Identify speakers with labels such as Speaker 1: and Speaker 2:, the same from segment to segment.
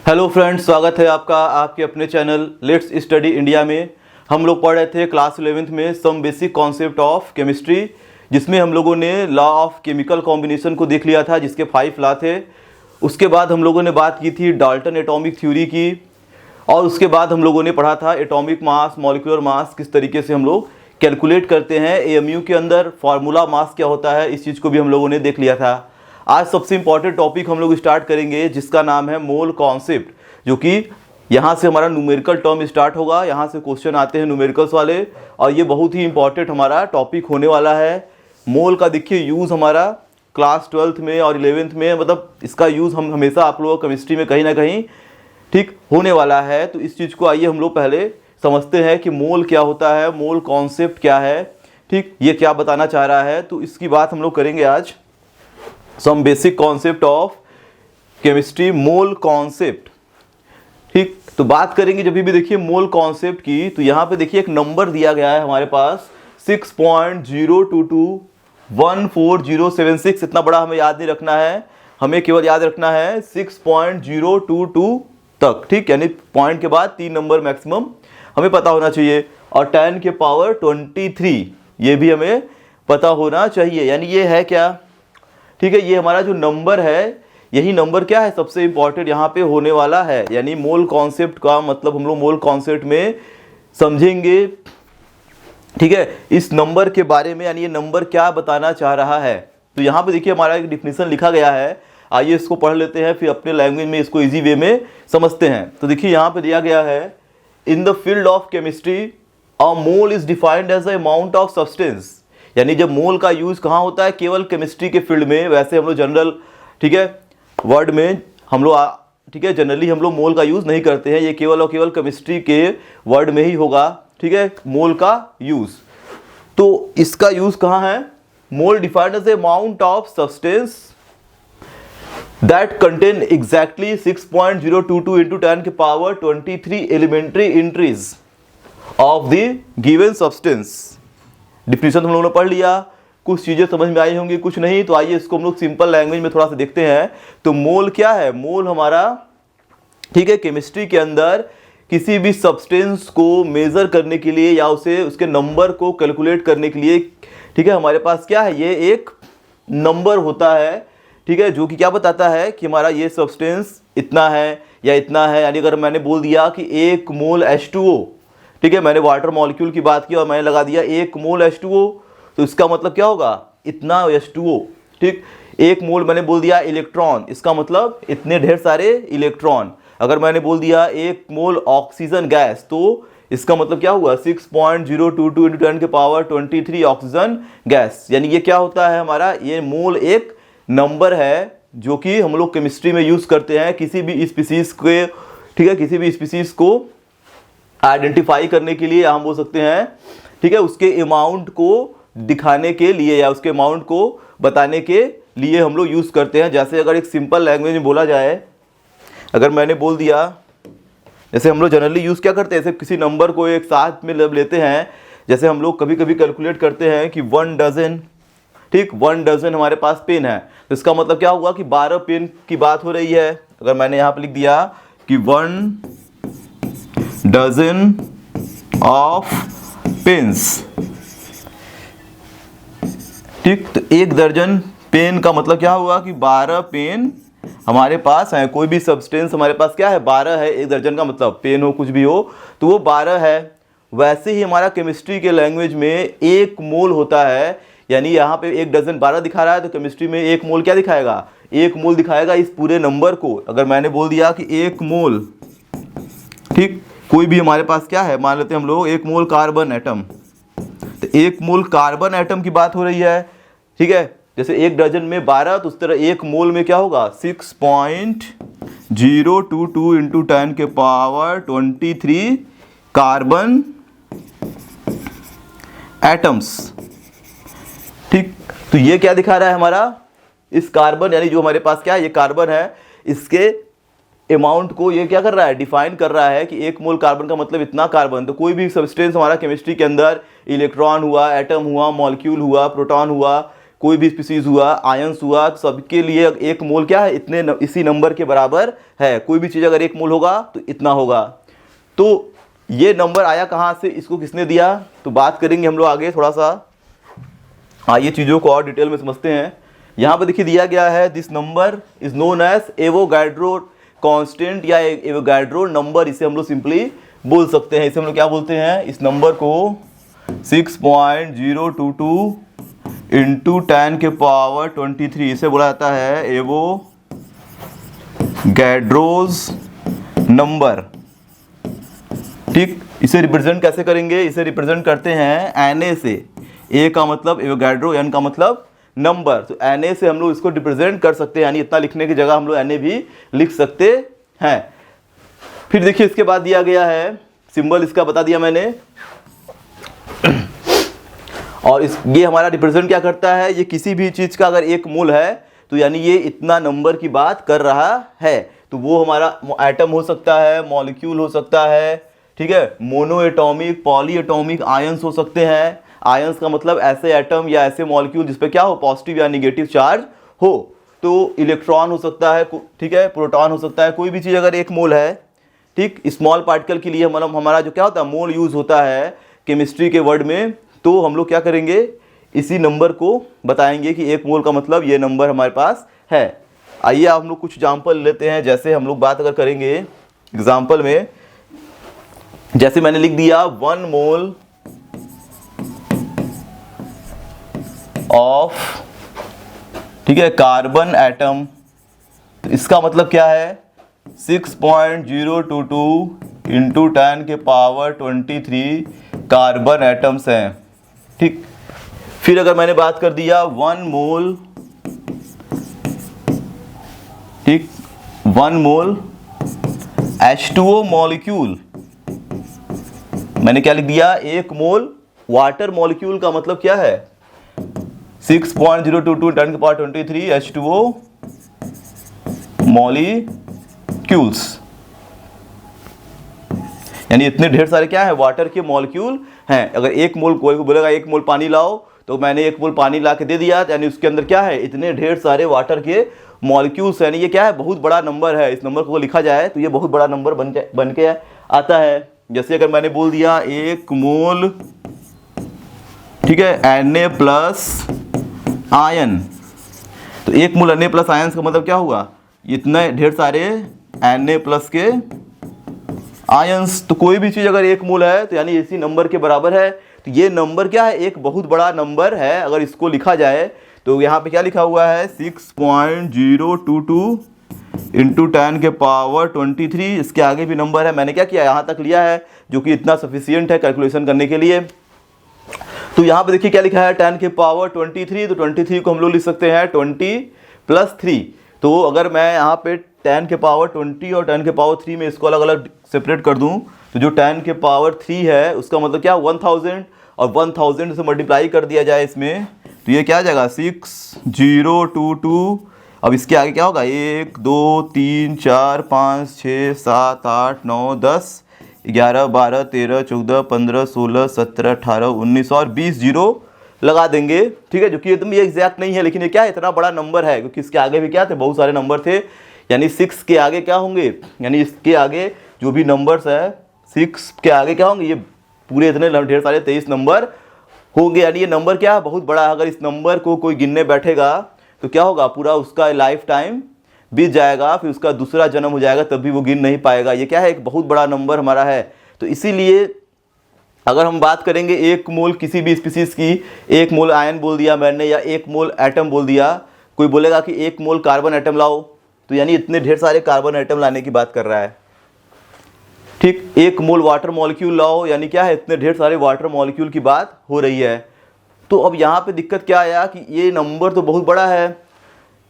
Speaker 1: Hello friends, स्वागत है आपका आपके अपने चैनल लेट्स स्टडी इंडिया में। हम लोग पढ़ रहे थे क्लास 11th में some basic concept of chemistry, जिसमें हम लोगों ने लॉ ऑफ केमिकल कॉम्बिनेशन को देख लिया था, जिसके 5 लॉ थे। उसके बाद हम लोगों ने बात की थी डाल्टन एटॉमिक थ्योरी की, और उसके बाद हम लोगों ने पढ़ा था एटॉमिक मास, मॉलिक्यूलर मास किस तरीके से हम लोग कैलकुलेट करते हैं। एएमयू के अंदर फार्मूला मास क्या होता है, इस चीज़ को भी हम लोगों ने देख लिया था। आज सबसे इंपॉर्टेंट टॉपिक हम लोग स्टार्ट करेंगे, जिसका नाम है मोल कॉन्सेप्ट, जो कि यहाँ से हमारा न्यूमेरिकल टर्म स्टार्ट होगा। यहाँ से क्वेश्चन आते हैं न्यूमेरिकल्स वाले, और ये बहुत ही इंपॉर्टेंट हमारा टॉपिक होने वाला है। मोल का देखिए यूज़ हमारा क्लास 12th में और 11th में, मतलब इसका यूज़ हम हमेशा आप लोगों को केमिस्ट्री में कहीं ना कहीं ठीक होने वाला है। तो इस चीज़ को आइए हम लोग पहले समझते हैं कि मोल क्या होता है, मोल कॉन्सेप्ट क्या है, ठीक, ये क्या बताना चाह रहा है। तो इसकी बात हम लोग करेंगे आज। Some basic concept of chemistry, mole concept, ठीक। तो बात करेंगे जब भी देखिए मोल कॉन्सेप्ट की, तो यहाँ पे देखिए एक नंबर दिया गया है हमारे पास 6.022140076। इतना बड़ा हमें याद नहीं रखना है, हमें केवल याद रखना है 6.022 तक, ठीक। यानी पॉइंट के बाद 3 नंबर मैक्सिमम हमें पता होना चाहिए, और 10 के पावर 23 ये भी हमें पता होना चाहिए। यानी ये है क्या, ठीक है, ये हमारा जो नंबर है, यही नंबर क्या है सबसे इंपॉर्टेंट यहाँ पे होने वाला है। यानी मोल कॉन्सेप्ट का मतलब हम लोग मोल कॉन्सेप्ट में समझेंगे, ठीक है, इस नंबर के बारे में, यानी ये नंबर क्या बताना चाह रहा है। तो यहाँ पे देखिए हमारा एक डिफिनीशन लिखा गया है, आइए इसको पढ़ लेते हैं, फिर अपने लैंग्वेज में इसको इजी वे में समझते हैं। तो देखिए यहाँ पे दिया गया है, in the field of chemistry a mole is defined as a amount of substance. यानी जब मोल का यूज कहाँ होता है, केवल केमिस्ट्री के फील्ड में। वैसे हम लोग जनरल, ठीक है, वर्ड में हम लोग, ठीक है, जनरली हम लोग मोल का यूज नहीं करते हैं, ये केवल और केवल केमिस्ट्री के वर्ड में ही होगा, ठीक है, मोल का यूज। तो इसका यूज कहाँ है, mole defined as the amount of substance that contain exactly 6.022 into 10 के power 23 elementary entries of the given substance. Definition हम लोगों ने पढ़ लिया, कुछ चीज़ें समझ में आई होंगी, कुछ नहीं। तो आइए इसको हम लोग सिंपल लैंग्वेज में थोड़ा सा देखते हैं। तो मोल क्या है, मोल हमारा, ठीक है, केमिस्ट्री के अंदर किसी भी सब्सटेंस को मेजर करने के लिए या उसे उसके नंबर को कैलकुलेट करने के लिए, ठीक है, हमारे पास क्या है, ये एक नंबर होता है, ठीक है, जो कि क्या बताता है कि हमारा ये सब्सटेंस इतना है या इतना है। यानी अगर मैंने बोल दिया कि 1 मोल H2O, ठीक है, मैंने वाटर मॉलिक्यूल की बात की और मैंने लगा दिया 1 मोल H2O, तो इसका मतलब क्या होगा, इतना H2O, ठीक। 1 मोल मैंने बोल दिया इलेक्ट्रॉन, इसका मतलब इतने ढेर सारे इलेक्ट्रॉन। अगर मैंने बोल दिया 1 मोल ऑक्सीजन गैस, तो इसका मतलब क्या हुआ, 6.022 into 10 के पावर 23 ऑक्सीजन गैस। यानी ये क्या होता है हमारा, ये मोल एक नंबर है जो कि हम लोग केमिस्ट्री में यूज करते हैं किसी भी स्पीसीज के, ठीक है, किसी भी स्पीसीज को आइडेंटिफाई करने के लिए, हम बोल सकते हैं, ठीक है, उसके अमाउंट को दिखाने के लिए या उसके अमाउंट को बताने के लिए हम लोग यूज़ करते हैं। जैसे अगर एक सिंपल लैंग्वेज में बोला जाए, अगर मैंने बोल दिया, जैसे हम लोग जनरली यूज़ क्या करते हैं, जैसे किसी नंबर को एक साथ में लेते हैं, जैसे हम लोग कभी कभी कैलकुलेट करते हैं कि 1 डजन, ठीक, 1 डजन हमारे पास पेन है, तो इसका मतलब क्या हुआ कि 12 पेन की बात हो रही है। अगर मैंने यहाँ पर लिख दिया कि 1 डजन ऑफ पेन्स, ठीक, तो 1 दर्जन पेन का मतलब क्या हुआ कि 12 पेन हमारे पास है। कोई भी सब्सटेंस हमारे पास क्या है, 12 है। 1 दर्जन का मतलब पेन हो, कुछ भी हो, तो वो 12 है। वैसे ही हमारा केमिस्ट्री के लैंग्वेज में 1 मोल होता है। यानी यहाँ पे 1 डजन 12 दिखा रहा है, तो केमिस्ट्री में 1 मोल क्या दिखाएगा, 1 मोल दिखाएगा इस पूरे नंबर को। अगर मैंने बोल दिया कि 1 मोल, ठीक, कोई भी हमारे पास क्या है, मान लेते हैं हम लोग 1 मोल कार्बन एटम, तो 1 मोल कार्बन एटम की बात हो रही है, ठीक है। जैसे 1 डजन में 12, तो उस तरह 1 मोल में क्या होगा, 6.022 into 10 के पावर 23 कार्बन एटम्स, ठीक। तो ये क्या दिखा रहा है हमारा, इस कार्बन, यानी जो हमारे पास क्या है, ये कार्बन है, इसके अमाउंट को ये क्या कर रहा है, डिफाइन कर रहा है कि 1 मोल कार्बन का मतलब इतना कार्बन। तो कोई भी सब्सटेंस हमारा केमिस्ट्री के अंदर, इलेक्ट्रॉन हुआ, एटम हुआ, मॉलिक्यूल हुआ, प्रोटॉन हुआ, कोई भी स्पीसीज हुआ, आयंस हुआ, सबके लिए एक मोल क्या है, इसी नंबर के बराबर है। कोई भी चीज़ अगर एक मोल होगा तो इतना होगा। तो ये नंबर आया कहाँ से, इसको किसने दिया, तो बात करेंगे हम लोग आगे थोड़ा सा। आइए चीज़ों को और डिटेल में समझते हैं। यहाँ पर देखिए दिया गया है, this number is known as Avogadro constant या एवोगाड्रो नंबर, इसे हम लोग सिंपली बोल सकते हैं। इसे हम लोग क्या बोलते हैं, इस नंबर को 6.022 इंटू 10 के पावर 23, इसे बोला जाता है एवोगाड्रोस नंबर। ठीक, इसे रिप्रेजेंट कैसे करेंगे, इसे रिप्रेजेंट करते हैं Na से। A का मतलब एवोगाड्रो, N का मतलब नंबर, तो Na से हम लोग इसको रिप्रेजेंट कर सकते हैं, यानी इतना लिखने की जगह हम लोग Na भी लिख सकते हैं। फिर देखिए इसके बाद दिया गया है सिंबल, इसका बता दिया मैंने। और ये हमारा रिप्रेजेंट क्या करता है, ये किसी भी चीज़ का अगर एक मोल है तो यानी ये इतना नंबर की बात कर रहा है। तो वो हमारा एटम हो सकता है, मॉलिक्यूल हो सकता है, ठीक है, mono atomic, poly atomic, ions हो सकते हैं। आयंस का मतलब ऐसे एटम या ऐसे मॉलिक्यूल जिस पे क्या हो, पॉजिटिव या निगेटिव चार्ज हो। तो इलेक्ट्रॉन हो सकता है, ठीक है, प्रोटॉन हो सकता है, कोई भी चीज़ अगर एक मोल है। ठीक, स्मॉल पार्टिकल के लिए हमारा जो क्या होता है, मोल यूज़ होता है केमिस्ट्री के वर्ड में। तो हम लोग क्या करेंगे, इसी नंबर को बताएंगे कि एक मोल का मतलब ये नंबर हमारे पास है। आइए हम लोग कुछ एग्जाम्पल लेते हैं। जैसे हम लोग बात अगर करेंगे एग्जाम्पल में, जैसे मैंने लिख दिया 1 मोल ऑफ, ठीक है, कार्बन एटम, तो इसका मतलब क्या है, 6.022 इंटू 10 के पावर 23 कार्बन एटम्स हैं। ठीक, फिर अगर मैंने बात कर दिया 1 मोल, ठीक, 1 मोल H2O मॉलिक्यूल, मैंने क्या लिख दिया, 1 मोल वाटर मॉलिक्यूल का मतलब क्या है, 6.022 10 के पावर 23 H2O मॉलिक्यूल्स, यानी इतने ढेर सारे क्या है, वाटर के मॉलिक्यूल हैं। अगर एक मोल, कोई बोलेगा 1 मोल पानी लाओ, तो मैंने 1 मोल पानी ला के दे दिया, यानी उसके अंदर क्या है, इतने ढेर सारे वाटर के मॉलिक्यूल्स, यानी ये क्या है, बहुत बड़ा नंबर है। इस नंबर को लिखा जाए तो ये बहुत बड़ा नंबर बन के आता है। जैसे अगर मैंने बोल दिया 1 मोल, ठीक है, Na प्लस आयन, तो 1 मोल Na प्लस आयन का मतलब क्या हुआ, इतने ढेर सारे Na प्लस के आयंस। तो कोई भी चीज़ अगर 1 मोल है तो यानी इसी नंबर के बराबर है। तो ये नंबर क्या है, एक बहुत बड़ा नंबर है। अगर इसको लिखा जाए तो यहाँ पे क्या लिखा हुआ है, 6.022 इंटू 10 के पावर 23, इसके आगे भी नंबर है, मैंने क्या किया, यहाँ तक लिया है, जो कि इतना सफिशियंट है कैलकुलेशन करने के लिए। तो यहाँ पे देखिए क्या लिखा है, 10 के पावर 23, तो 23 को हम लोग लिख सकते हैं 20 + 3। तो अगर मैं यहाँ पे 10 के पावर 20 और 10 के पावर 3 में इसको अलग अलग सेपरेट कर दूँ, तो जो 10 के पावर 3 है उसका मतलब क्या, 1000, और 1000 से मल्टीप्लाई कर दिया जाए इसमें, तो ये क्या आ जाएगा, 6022। अब इसके आगे क्या होगा, 1 2 3 4 5 6 7 8 9 10 11 12 13 14 15 16 17 18 19 और 20 जीरो लगा देंगे। ठीक है, जो कि एकदम ये एग्जैक्ट नहीं है, लेकिन ये क्या है, इतना बड़ा नंबर है, क्योंकि इसके आगे भी क्या थे, बहुत सारे नंबर थे। यानी 6 के आगे क्या होंगे, यानी इसके आगे जो भी नंबर्स है 6 के आगे क्या होंगे, ये पूरे इतने ढेर सारे 23 नंबर होंगे। यानी ये नंबर क्या है, बहुत बड़ा है। अगर इस नंबर को कोई गिनने बैठेगा तो क्या होगा, पूरा उसका लाइफ टाइम बीत जाएगा, फिर उसका दूसरा जन्म हो जाएगा, तब भी वो गिन नहीं पाएगा। ये क्या है, एक बहुत बड़ा नंबर हमारा है। तो इसीलिए अगर हम बात करेंगे 1 मोल किसी भी स्पीसीज की, 1 मोल आयन बोल दिया मैंने, या 1 मोल एटम बोल दिया, कोई बोलेगा कि 1 मोल कार्बन एटम लाओ, तो यानी इतने ढेर सारे कार्बन एटम लाने की बात कर रहा है। ठीक, 1 मोल वाटर मॉलिक्यूल लाओ, यानी क्या है, इतने ढेर सारे वाटर मॉलिक्यूल की बात हो रही है। तो अब यहाँ पे दिक्कत क्या आया कि ये नंबर तो बहुत बड़ा है,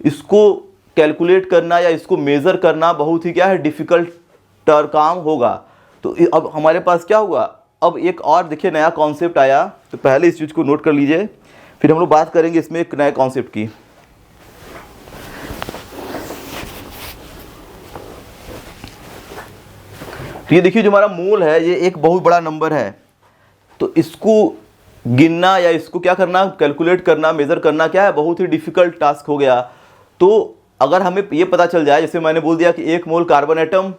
Speaker 1: इसको कैलकुलेट करना या इसको मेज़र करना बहुत ही क्या है, डिफ़िकल्ट काम होगा। तो अब हमारे पास क्या हुआ, अब एक और देखिए नया कॉन्सेप्ट आया। तो पहले इस चीज़ को नोट कर लीजिए, फिर हम लोग बात करेंगे इसमें एक नए कॉन्सेप्ट की। तो ये देखिए जो हमारा मोल है, ये एक बहुत बड़ा नंबर है। तो इसको गिनना या इसको क्या करना, कैलकुलेट करना, मेज़र करना क्या है, बहुत ही डिफिकल्ट टास्क हो गया। तो अगर हमें ये पता चल जाए, जैसे मैंने बोल दिया कि 1 मोल कार्बन एटम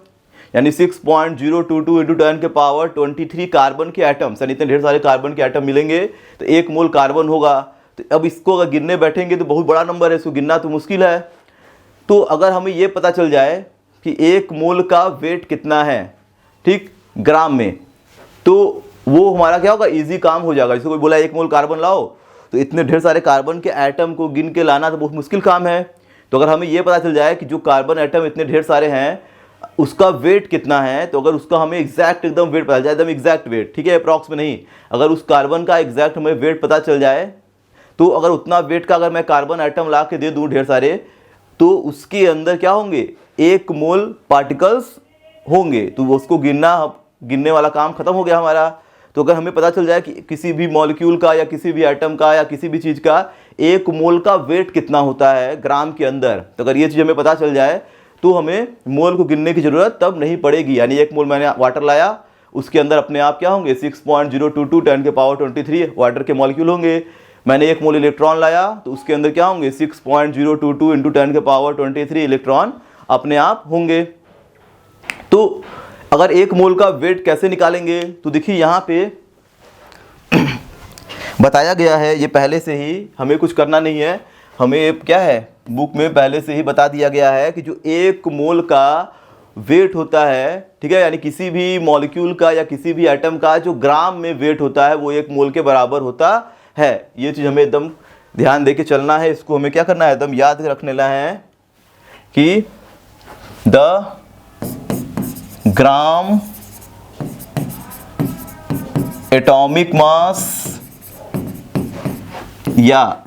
Speaker 1: यानी 6.022 इंटू 10 के पावर 23 कार्बन के एटम्स, यानी इतने ढेर सारे कार्बन के एटम मिलेंगे तो 1 मोल कार्बन होगा। तो अब इसको अगर गिनने बैठेंगे तो बहुत बड़ा नंबर है, इसको गिनना तो मुश्किल है। तो अगर हमें ये पता चल जाए कि 1 मोल का वेट कितना है, ठीक, ग्राम में, तो वो हमारा क्या होगा, इजी काम हो जाएगा। जैसे कोई बोला 1 मोल कार्बन लाओ, तो इतने ढेर सारे कार्बन के एटम को गिन के लाना तो बहुत मुश्किल काम है। तो अगर हमें ये पता चल जाए कि जो कार्बन एटम इतने ढेर सारे हैं उसका वेट कितना है, तो अगर उसका हमें एग्जैक्ट एकदम वेट पता चल जाए, एकदम एग्जैक्ट वेट, ठीक है, अप्रॉक्स में नहीं, अगर उस कार्बन का एग्जैक्ट हमें वेट पता चल जाए, तो अगर उतना वेट का अगर मैं कार्बन एटम ला के दे दूँ ढेर सारे, तो उसके अंदर क्या होंगे, 1 मोल पार्टिकल्स होंगे। तो उसको गिनने वाला काम खत्म हो गया हमारा। तो अगर हमें पता चल जाए कि किसी भी मॉलिक्यूल का या किसी भी एटम का या किसी भी चीज़ का 1 मोल का वेट कितना होता है ग्राम के अंदर, तो अगर ये चीज़ हमें पता चल जाए तो हमें मोल को गिनने की ज़रूरत तब नहीं पड़ेगी। यानी 1 मोल मैंने वाटर लाया, उसके अंदर अपने आप क्या होंगे, 6.022 10 के पावर 23 वाटर के मॉलिक्यूल होंगे। मैंने 1 मोल इलेक्ट्रॉन लाया तो उसके अंदर क्या होंगे, 6.022 इंटू 10 के पावर 23 इलेक्ट्रॉन अपने आप होंगे। तो अगर 1 मोल का वेट कैसे निकालेंगे, तो देखिए यहाँ पे बताया गया है, ये पहले से ही, हमें कुछ करना नहीं है, हमें क्या है, बुक में पहले से ही बता दिया गया है कि जो 1 मोल का वेट होता है, ठीक है, यानी किसी भी मॉलिक्यूल का या किसी भी एटम का जो ग्राम में वेट होता है वो 1 मोल के बराबर होता है। ये चीज़ हमें एकदम ध्यान दे के चलना है, इसको हमें क्या करना है, एकदम याद रखने ला है कि द ग्राम एटॉमिक मास या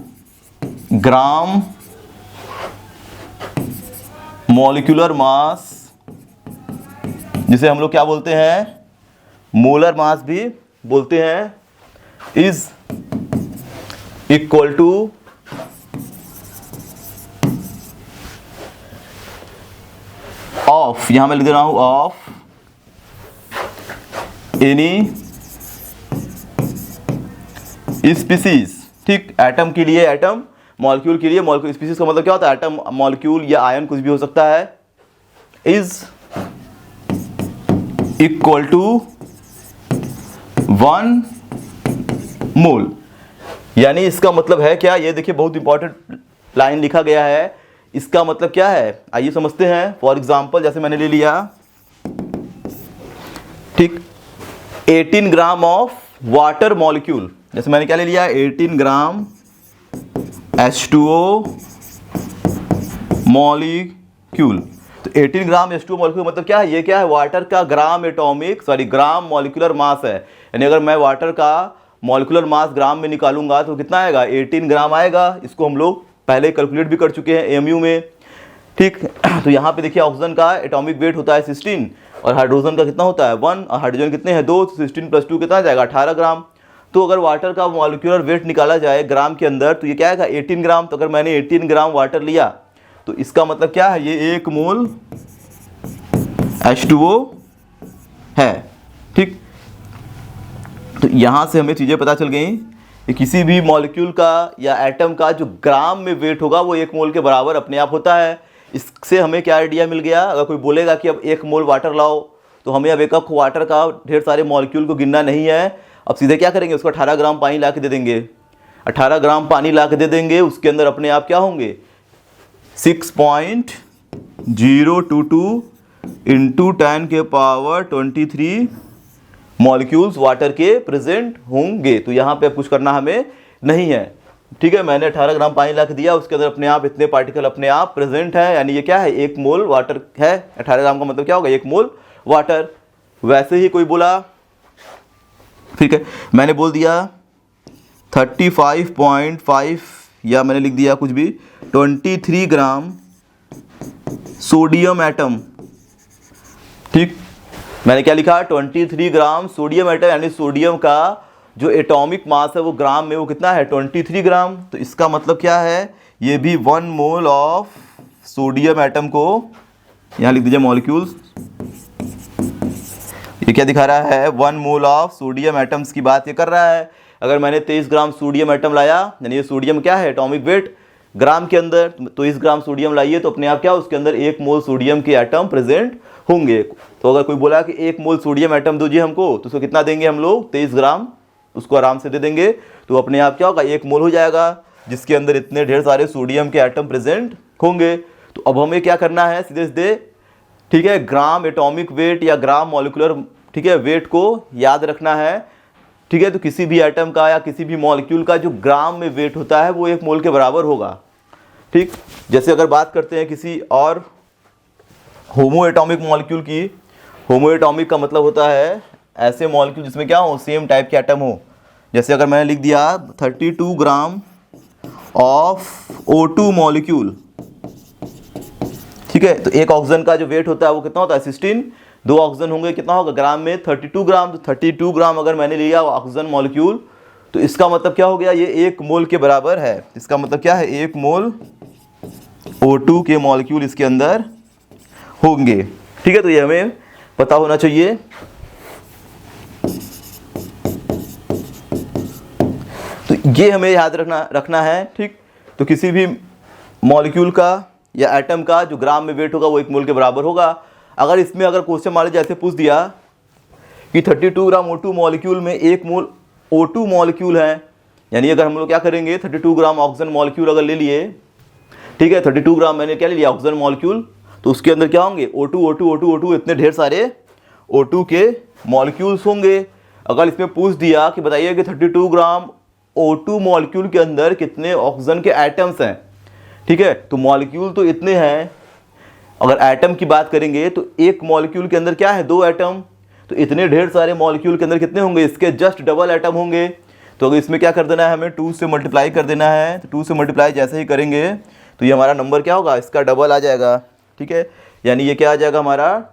Speaker 1: ग्राम मॉलिक्यूलर मास, जिसे हम लोग क्या बोलते हैं, मोलर मास भी बोलते हैं, इज इक्वल टू ऑफ, यहां मैं लिख दे रहा हूं ऑफ एनी स्पीसीज, ठीक, एटम के लिए एटम, मॉलिक्यूल के लिए मॉलिक्यूल, स्पीसीज का मतलब क्या होता है, एटम, मॉलिक्यूल या आयन कुछ भी हो सकता है, इज इक्वल टू 1 मोल। यानी इसका मतलब है क्या, ये देखिए बहुत इंपॉर्टेंट लाइन लिखा गया है, इसका मतलब क्या है, आइए समझते हैं। फॉर एग्जाम्पल जैसे मैंने ले लिया, ठीक, 18 ग्राम ऑफ वाटर मॉलिक्यूल, जैसे मैंने क्या ले लिया, 18 ग्राम H2O मॉलिक्यूल। तो 18 ग्राम H2O मॉलिक्यूल मतलब क्या है, ये क्या है, वाटर का ग्राम ग्राम मॉलिक्यूलर मास है। यानी अगर मैं वाटर का मॉलिक्यूलर मास ग्राम में निकालूंगा तो कितना आएगा, 18 ग्राम आएगा। इसको हम लोग पहले कैलकुलेट भी कर चुके हैं AMU में, ठीक। तो यहाँ पे देखिए ऑक्सीजन का एटॉमिक वेट होता है 16 और हाइड्रोजन का कितना होता है 1 और हाइड्रोजन कितने हैं 2, 16 + 2 कितना आ जाएगा 18 ग्राम। तो अगर वाटर का मॉलिक्यूलर वेट निकाला जाए ग्राम के अंदर तो ये क्या आएगा 18 ग्राम। तो अगर मैंने 18 ग्राम वाटर लिया तो इसका मतलब क्या है, ये 1 मोल H2O है, ठीक। तो यहाँ से हमें चीज़ें पता चल गई कि किसी भी मॉलिक्यूल का या एटम का जो ग्राम में वेट होगा वो 1 मोल के बराबर अपने आप होता है। इससे हमें क्या आइडिया मिल गया, अगर कोई बोलेगा कि अब 1 मोल वाटर लाओ तो हमें अब 1 कप वाटर का ढेर सारे मॉलिक्यूल को गिनना नहीं है। अब सीधे क्या करेंगे, उसको 18 ग्राम पानी ला के दे देंगे, 18 ग्राम पानी ला के दे देंगे, उसके अंदर अपने आप क्या होंगे 6.022 इंटू 10 के पावर 23 मॉलिक्यूल्स वाटर के प्रेजेंट होंगे। तो यहाँ पे अब कुछ करना हमें नहीं है, ठीक है। मैंने 18 ग्राम पानी ला के दिया, उसके अंदर अपने आप इतने पार्टिकल अपने आप प्रेजेंट है, यानी ये क्या है 1 मोल वाटर है। 18 ग्राम का मतलब क्या होगा 1 मोल वाटर। वैसे ही कोई बोला, ठीक है, मैंने बोल दिया 35.5 या मैंने लिख दिया कुछ भी 23 ग्राम सोडियम एटम, ठीक। मैंने क्या लिखा 23 ग्राम सोडियम एटम, यानी सोडियम का जो एटॉमिक मास है वो ग्राम में वो कितना है 23 ग्राम। तो इसका मतलब क्या है, ये भी 1 मोल ऑफ सोडियम एटम को यहाँ लिख दीजिए मॉलिक्यूल्स, ये क्या दिखा रहा है 1 मोल ऑफ सोडियम एटम्स की बात ये कर रहा है। अगर मैंने 23 ग्राम सोडियम एटम लाया, यानी ये सोडियम क्या है एटॉमिक वेट ग्राम के अंदर, तो 23 ग्राम सोडियम लाइए तो अपने आप क्या उसके अंदर 1 मोल सोडियम के एटम प्रेजेंट होंगे। तो अगर कोई बोला कि 1 मोल सोडियम एटम दीजिए हमको, तो उसको कितना देंगे हम लोग 23 ग्राम, उसको आराम से दे देंगे। तो अपने आप क्या होगा 1 मोल हो जाएगा, जिसके अंदर इतने ढेर सारे सोडियम के एटम प्रेजेंट होंगे। तो अब हमें क्या करना है सीधे सीधे, ठीक है, ग्राम एटॉमिक वेट या ग्राम मॉलिक्यूलर, ठीक है, वेट को याद रखना है। ठीक है, तो किसी भी एटम का या किसी भी मॉलिक्यूल का जो ग्राम में वेट होता है वो 1 मोल के बराबर होगा। ठीक, जैसे अगर बात करते हैं किसी और होमो एटॉमिक मॉलिक्यूल की, होमो एटॉमिक का मतलब होता है ऐसे मॉलिक्यूल जिसमें क्या हो सेम टाइप के एटम हो। जैसे अगर मैंने लिख दिया 32 ग्राम ऑफ O2 मॉलिक्यूल, ठीक है, तो एक ऑक्सीजन का जो वेट होता है वो कितना होता है 16, 2 ऑक्सीजन होंगे कितना होगा ग्राम में 32 ग्राम। तो 32 ग्राम अगर मैंने लिया ऑक्सीजन मॉलिक्यूल, तो इसका मतलब क्या हो गया ये 1 मोल के बराबर है। इसका मतलब क्या है 1 मोल O2 के मॉलिक्यूल इसके अंदर होंगे। ठीक है, तो ये हमें पता होना चाहिए। तो ये हमें याद रखना है। ठीक, तो किसी भी मॉलिक्यूल का या एटम का जो ग्राम में वेट होगा वो 1 मोल के बराबर होगा। अगर इसमें अगर क्वेश्चन मान लीजिए ऐसे पूछ दिया कि 32 ग्राम O2 मॉलिक्यूल में 1 मोल O2 मॉलिक्यूल है, यानी अगर हम लोग क्या करेंगे 32 ग्राम ऑक्सीजन मॉलिक्यूल अगर ले लिए, ठीक है, 32 ग्राम मैंने क्या ले लिया ऑक्सीजन मॉलिक्यूल, तो उसके अंदर क्या होंगे O2 इतने ढेर सारे O2 के मॉलिक्यूल्स होंगे। अगर इसमें पूछ दिया कि बताइए कि 32 ग्राम O2 मॉलिक्यूल के अंदर कितने ऑक्सीजन के एटम्स हैं, ठीक है, तो मॉलिक्यूल तो इतने हैं। अगर एटम की बात करेंगे तो एक मॉलिक्यूल के अंदर क्या है 2 एटम, तो इतने ढेर सारे मॉलिक्यूल के अंदर कितने होंगे इसके जस्ट डबल एटम होंगे। तो अगर इसमें क्या कर देना है हमें 2 से मल्टीप्लाई कर देना है, तो 2 से मल्टीप्लाई जैसे ही करेंगे तो ये हमारा नंबर क्या होगा इसका डबल आ जाएगा। ठीक है, यानी ये क्या आ जाएगा हमारा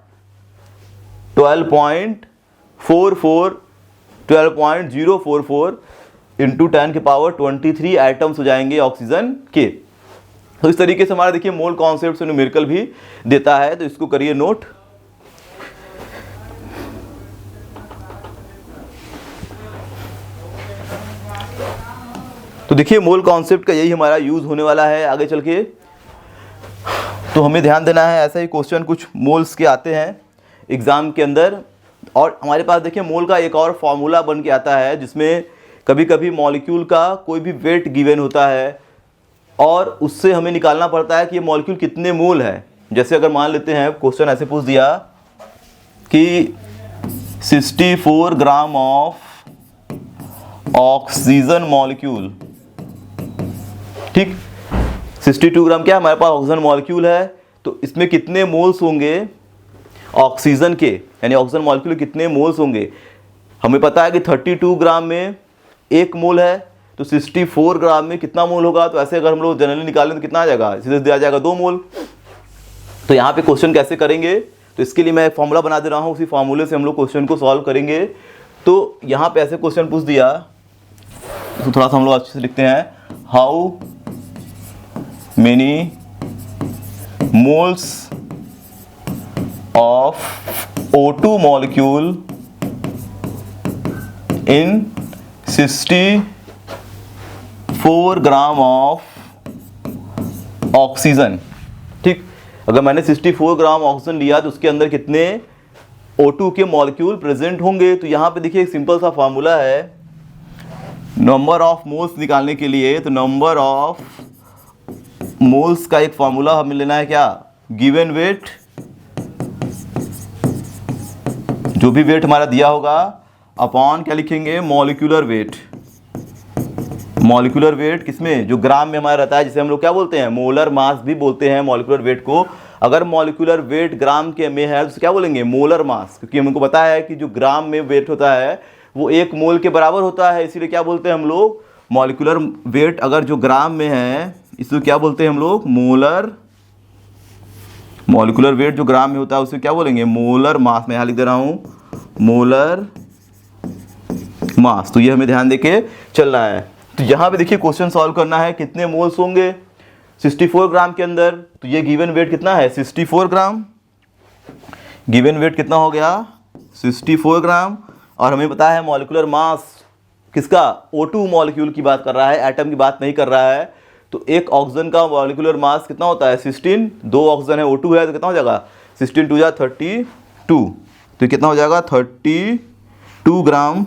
Speaker 1: 12.044 इंटू 10 के पावर 23 एटम्स हो जाएंगे ऑक्सीजन के। तो इस तरीके से हमारा देखिए मोल कॉन्सेप्ट से न्यूमेरिकल भी देता है, तो इसको करिए नोट। तो देखिए मोल कॉन्सेप्ट का यही हमारा यूज होने वाला है आगे चल के। तो हमें ध्यान देना है, ऐसा ही क्वेश्चन कुछ मोल्स के आते हैं एग्जाम के अंदर। और हमारे पास देखिए मोल का एक और फॉर्मूला बन के आता है, जिसमें कभी कभी मॉलिक्यूल का कोई भी वेट गिवन होता है और उससे हमें निकालना पड़ता है कि ये मॉलिक्यूल कितने मोल है। जैसे अगर मान लेते हैं क्वेश्चन ऐसे पूछ दिया कि 64 ग्राम ऑफ ऑक्सीजन मॉलिक्यूल, ठीक, 62 ग्राम क्या हमारे पास ऑक्सीजन मॉलिक्यूल है, तो इसमें कितने मोल्स होंगे ऑक्सीजन के, यानी ऑक्सीजन मॉलिक्यूल कितने मोल्स होंगे। हमें पता है कि 32 ग्राम में 1 मोल है, तो 64 ग्राम में कितना मोल होगा। तो ऐसे अगर हम लोग जनरली निकालें तो कितना आ जाएगा, सीधे दिया जाएगा 2 मोल। तो यहाँ पे क्वेश्चन कैसे करेंगे, तो इसके लिए मैं एक फॉर्मूला बना दे रहा हूँ, उसी फॉर्मूले से हम लोग क्वेश्चन को सॉल्व करेंगे। तो यहाँ पे ऐसे क्वेश्चन पूछ दिया तो थोड़ा सा हम लोग अच्छे से लिखते हैं, how many moles of O2 molecule in 64 gram of oxygen. ठीक, अगर मैंने 64 ग्राम ऑक्सीजन लिया तो उसके अंदर कितने O2 के मॉलिक्यूल प्रेजेंट होंगे। तो यहाँ पे देखिए एक सिंपल सा फार्मूला है नंबर ऑफ मोल्स निकालने के लिए। तो नंबर ऑफ मोल्स का एक फार्मूला हमें लेना है क्या, गिवन वेट, जो भी वेट हमारा दिया होगा अपॉन क्या लिखेंगे मॉलिक्यूलर वेट। मॉलिक्यूलर वेट किसमें, जो ग्राम में हमारा रहता है, जिसे हम लोग क्या बोलते हैं मोलर मास भी बोलते हैं मॉलिक्यूलर वेट को। अगर मॉलिक्यूलर वेट ग्राम के में है तो क्या बोलेंगे मोलर मास, क्योंकि हमको पता है कि जो ग्राम में वेट होता है वो 1 मोल के बराबर होता है, इसीलिए क्या बोलते हैं हम लोग मॉलिक्यूलर वेट अगर जो ग्राम में है इसको क्या बोलते हैं हम लोग मोलर। मॉलिक्यूलर वेट जो ग्राम में होता है उसे क्या बोलेंगे मोलर मास। मैं यहाँ लिख दे रहा हूँ मोलर मास। तो ये हमें ध्यान देके चलना है। तो यहाँ पे देखिए क्वेश्चन सॉल्व करना है, कितने मोल्स होंगे 64 ग्राम के अंदर। तो ये गिवन वेट कितना है 64 ग्राम, गिवन वेट कितना हो गया 64 ग्राम। और हमें पता है मॉलिक्यूलर मास किसका, O2 मॉलिक्यूल की बात कर रहा है, एटम की बात नहीं कर रहा है। तो एक ऑक्सीजन का मॉलिक्यूलर मास कितना होता है 16, 2 ऑक्सीजन है O2 है तो कितना हो जाएगा 16 2 जा 32, तो कितना हो जाएगा 32 ग्राम।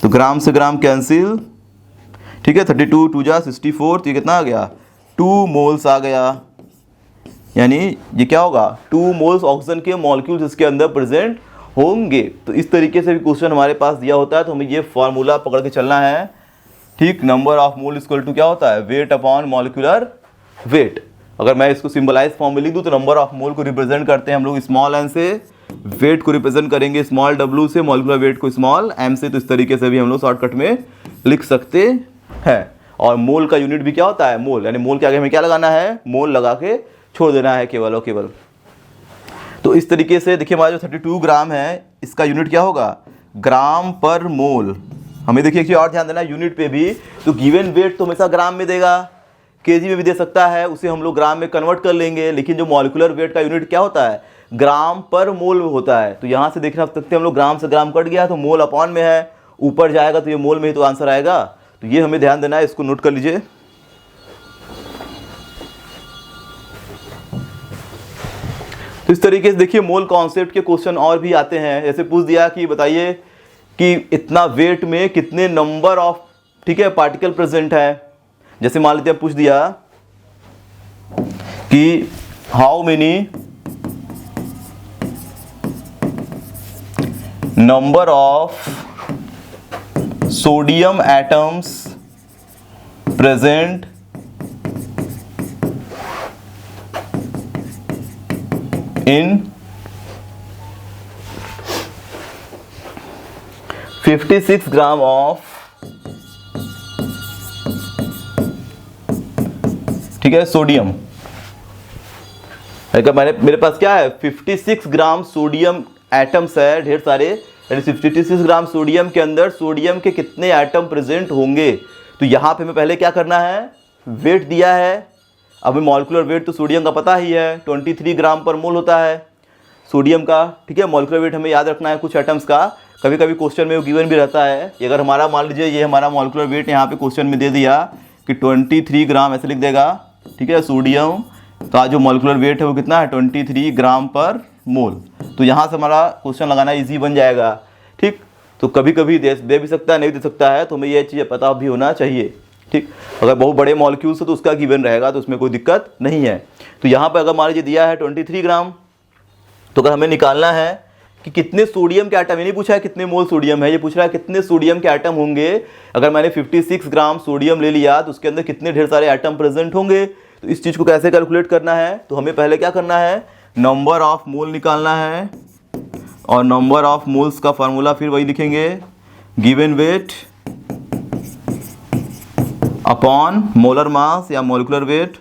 Speaker 1: तो ग्राम से ग्राम कैंसिल, ठीक है, 32 2 जा 64, तो ये कितना आ गया 2 मोल्स आ गया। यानी ये क्या होगा 2 मोल्स ऑक्सीजन के मॉलिक्यूल्स इसके अंदर प्रेजेंट होंगे। तो इस तरीके से भी क्वेश्चन हमारे पास दिया होता है, तो हमें ये फॉर्मूला पकड़ के चलना है, ठीक। Number of mole equal to क्या होता है, वेट अपॉन मॉलिक्यूलर वेट। अगर मैं इसको सिंबलाइज फॉर्म में लिख दूँ तो नंबर ऑफ मोल को रिप्रेजेंट करते हैं हम लोग स्मॉल एन से, वेट को रिप्रेजेंट करेंगे स्मॉल w से, मॉलिक्यूलर वेट को स्मॉल m से। तो इस तरीके से भी हम लोग शॉर्टकट में लिख सकते हैं। और मोल का यूनिट भी क्या होता है, मोल, यानी मोल के आगे हमें क्या लगाना है, मोल लगा के छोड़ देना है केवल और केवल। तो इस तरीके से देखिए हमारा जो 32 ग्राम है इसका यूनिट क्या होगा, ग्राम पर मोल। हमें देखिए कि और ध्यान देना है यूनिट पे भी, तो गिवन वेट तो हमेशा ग्राम में देगा, केजी में भी दे सकता है, उसे हम लोग ग्राम में कन्वर्ट कर लेंगे। लेकिन जो मॉलिक्यूलर वेट का यूनिट क्या होता है, ग्राम पर मोल में होता है। तो यहाँ से देखना सकते हैं हम लोग, ग्राम से ग्राम कट गया तो मोल अपॉन में है, ऊपर जाएगा तो ये मोल में ही तो आंसर आएगा। तो ये हमें ध्यान देना है, इसको नोट कर लीजिए। तो इस तरीके से देखिए मोल कॉन्सेप्ट के क्वेश्चन और भी आते हैं। जैसे पूछ दिया कि बताइए कि इतना वेट में कितने नंबर ऑफ, ठीक है, पार्टिकल प्रेजेंट है। जैसे मान लेते हैं पूछ दिया कि how many number of sodium atoms present in 56 gram of, ठीक है, सोडियम। मेरे पास क्या है 56 ग्राम सोडियम एटम्स है, ढेर सारे, यानी 56 ग्राम सोडियम के अंदर सोडियम के कितने एटम प्रेजेंट होंगे। तो यहां पे हमें पहले क्या करना है, वेट दिया है। अब मॉलिक्यूलर वेट तो सोडियम का पता ही है, 23 ग्राम पर मोल होता है सोडियम का, ठीक है। मॉलिक्यूलर वेट हमें याद रखना है कुछ एटम्स का, कभी कभी क्वेश्चन में वो गिवन भी रहता है। अगर हमारा मान लीजिए ये हमारा मॉलिक्यूलर वेट यहाँ पे क्वेश्चन में दे दिया कि 23 ग्राम, ऐसे लिख देगा, ठीक है, सोडियम, तो आज जो मॉलिक्यूलर वेट है वो कितना है 23 ग्राम पर मोल। तो यहाँ से हमारा क्वेश्चन लगाना ईजी बन जाएगा, ठीक। तो कभी कभी दे भी सकता है, नहीं दे सकता है, तो हमें ये चीज़ पता भी होना चाहिए, ठीक। अगर बहुत बड़े मॉलिक्यूल्स है तो उसका गिवन रहेगा, तो उसमें कोई दिक्कत नहीं है। तो यहाँ पर अगर मान लीजिए दिया है 23 ग्राम, तो अगर हमें निकालना है कि कितने सोडियम के आइटम, ये नहीं पूछा है कितने मोल सोडियम है, ये पूछ रहा है कितने सोडियम के आइटम होंगे। अगर मैंने 56 ग्राम सोडियम ले लिया तो उसके अंदर कितने ढेर सारे आइटम प्रेजेंट होंगे। तो इस चीज़ को कैसे कैलकुलेट करना है, तो हमें पहले क्या करना है, नंबर ऑफ मोल निकालना है। और नंबर ऑफ मोल्स का फार्मूला फिर वही लिखेंगे, given weight upon molar mass या मॉलिक्यूलर वेट।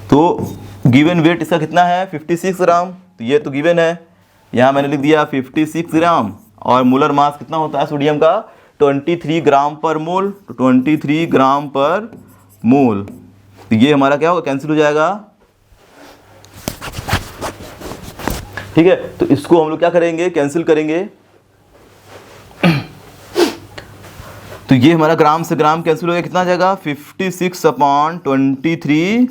Speaker 1: तो गिवन वेट इसका कितना है 56 ग्राम, तो ये तो गिवन है, यहाँ मैंने लिख दिया 56 ग्राम। और मोलर मास कितना होता है सोडियम का 23 ग्राम पर मोल, तो 23 ग्राम पर मोल। तो ये हमारा क्या होगा, कैंसिल हो जाएगा, ठीक है। तो इसको हम लोग क्या करेंगे, कैंसिल करेंगे। तो ये हमारा ग्राम से ग्राम कैंसिल हो गया, कितना आ जाएगा 56/23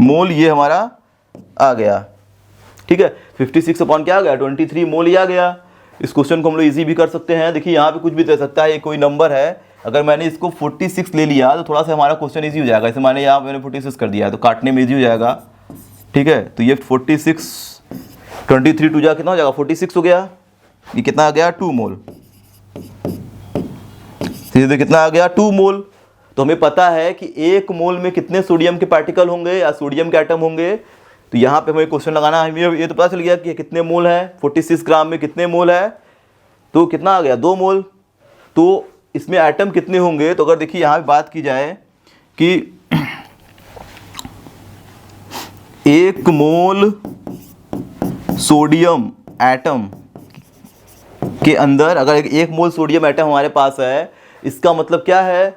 Speaker 1: मोल, ये हमारा आ गया, ठीक है। 56 अपॉन क्या आ गया 23 मोल ही आ गया। इस क्वेश्चन को हम लोग इजी भी कर सकते हैं। देखिए यहाँ पे कुछ भी दे सकता है, ये कोई नंबर है, अगर मैंने इसको 46 ले लिया तो थोड़ा सा हमारा क्वेश्चन इजी हो जाएगा। जैसे मैंने यहाँ मैंने 46 कर दिया है तो काटने में इजी हो जाएगा, ठीक है। तो ये 46 23 2 जा कितना हो जाएगा 46 हो गया, ये कितना आ गया 2 मोल, सीधे कितना आ गया 2 मोल। तो हमें पता है कि 1 मोल में कितने सोडियम के पार्टिकल होंगे या सोडियम के एटम होंगे। तो यहाँ पे हमें क्वेश्चन लगाना है, हमें ये तो पता चल गया कि कितने मोल है, 46 ग्राम में कितने मोल है, तो कितना आ गया 2 मोल। तो इसमें एटम कितने होंगे, तो अगर देखिए यहाँ बात की जाए कि 1 मोल सोडियम एटम के अंदर अगर 1 मोल सोडियम एटम हमारे पास है, इसका मतलब क्या है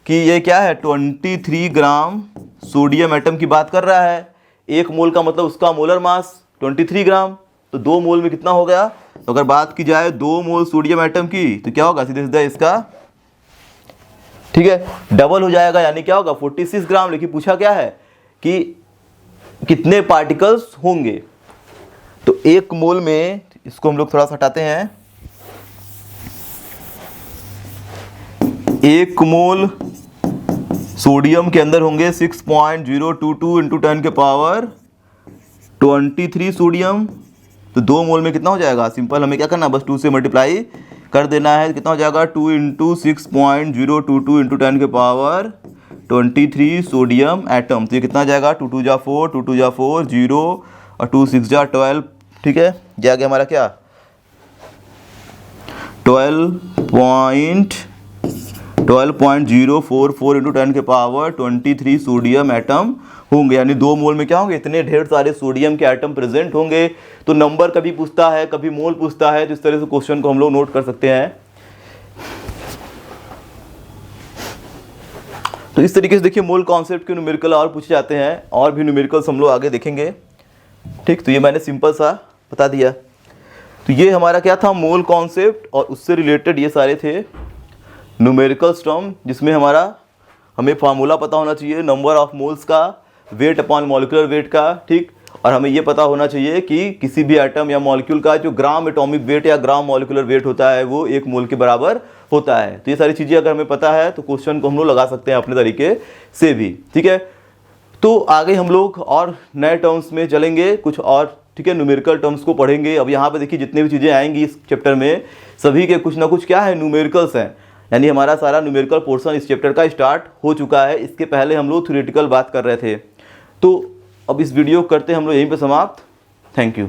Speaker 1: कि ये क्या है 23 ग्राम सोडियम एटम की बात कर रहा है। 1 मोल का मतलब उसका मोलर मास 23 ग्राम। तो 2 मोल में कितना हो गया? तो अगर बात की जाए 2 मोल सोडियम एटम की तो क्या होगा? सीधे सीधा इसका ठीक है डबल हो जाएगा, यानी क्या होगा? 46 ग्राम। लेकिन पूछा क्या है कि कितने पार्टिकल्स होंगे। तो 1 मोल में, इसको हम लोग थोड़ा सा हटाते हैं, 1 मोल सोडियम के अंदर होंगे 6.022 इंटू 10 के पावर 23 सोडियम। तो 2 मोल में कितना हो जाएगा? सिंपल हमें क्या करना है, बस 2 से मल्टीप्लाई कर देना है। कितना हो जाएगा? 2 इंटू 6.022 इंटू 10 के पावर 23 सोडियम एटम। तो ये कितना जाएगा? 2 2 जा 4, 2 2 जा 4, 0 और 2 6 जा 12। ठीक है, ये आ गया हमारा क्या? 12.044 इंटू 10 के पावर 23 सोडियम एटम होंगे। यानी 2 मोल में क्या होंगे? इतने ढेर सारे सोडियम के एटम प्रेजेंट होंगे। तो नंबर कभी पूछता है, कभी मोल पूछता है, तो इस तरह से क्वेश्चन को हम लोग नोट कर सकते हैं। तो इस तरीके से देखिए मोल कॉन्सेप्ट के न्यूमेरिकल और पूछे जाते हैं, और भी न्यूमेरिकल्स हम लोग आगे देखेंगे। ठीक, तो ये मैंने सिंपल सा बता दिया। तो ये हमारा क्या था? मोल कॉन्सेप्ट, और उससे रिलेटेड ये सारे थे न्यूमेरिकल्स टर्म, जिसमें हमें फार्मूला पता होना चाहिए नंबर ऑफ मोल्स का, वेट अपॉन मॉलिक्यूलर वेट का। ठीक, और हमें ये पता होना चाहिए कि किसी भी एटम या मॉलिक्यूल का जो ग्राम एटॉमिक वेट या ग्राम मॉलिक्यूलर वेट होता है वो 1 मोल के बराबर होता है। तो ये सारी चीज़ें अगर हमें पता है तो क्वेश्चन को हम लोग लगा सकते हैं अपने तरीके से भी। ठीक है, तो आगे हम लोग और नए टर्म्स में चलेंगे कुछ और। ठीक है, न्यूमेरिकल टर्म्स को पढ़ेंगे। अब यहाँ पे देखिए जितने भी चीज़ें आएंगी इस चैप्टर में, सभी के कुछ ना कुछ क्या है? न्यूमेरिकल्स हैं। यानी हमारा सारा न्यूमेरिकल पोर्शन इस चैप्टर का स्टार्ट हो चुका है। इसके पहले हम लोग थ्योरेटिकल बात कर रहे थे। तो अब इस वीडियो को करते हैं हम लोग यहीं पे समाप्त। Thank you.